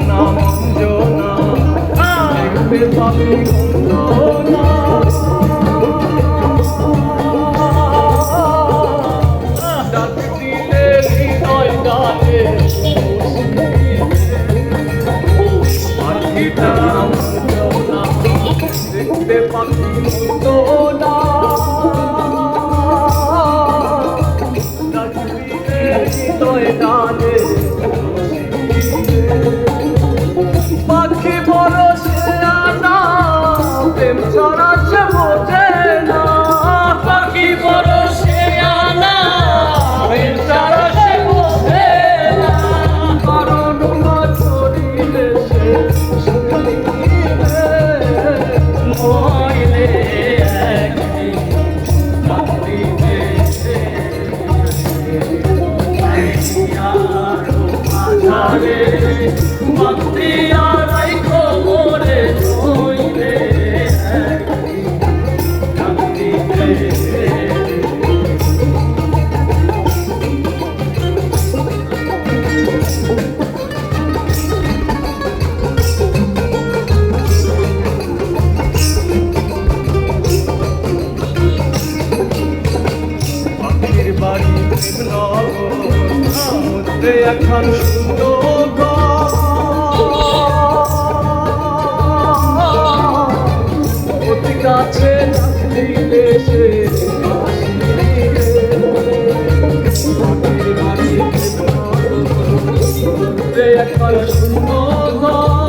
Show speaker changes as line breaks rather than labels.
না মঞ্জনা দেখবে পাখি মঞ্জনা ডাক দিলে হৃদয় ডাকে পাখিটা মঞ্জনা দেখবে পাখি মঞ্জনা ডাক দিলে হৃদয় ডাকে পাখি ভরসে আনা প্রেম ছাড়া সে বোঝে না পাখি ভরসে আনা প্রেম ছাড়া সে বোঝে না কারণ ছড়িলে সে শুনিবে মইলে একদিন পাখিতে আধারে বন্দিয়া রাইখো মোরে হইলে পাখির বাড়ি সমুদ্রে এখন সুন্দর অতি কাছে দিলে সে পাখির বাড়ি সমুদ্রে এখন সুন্দর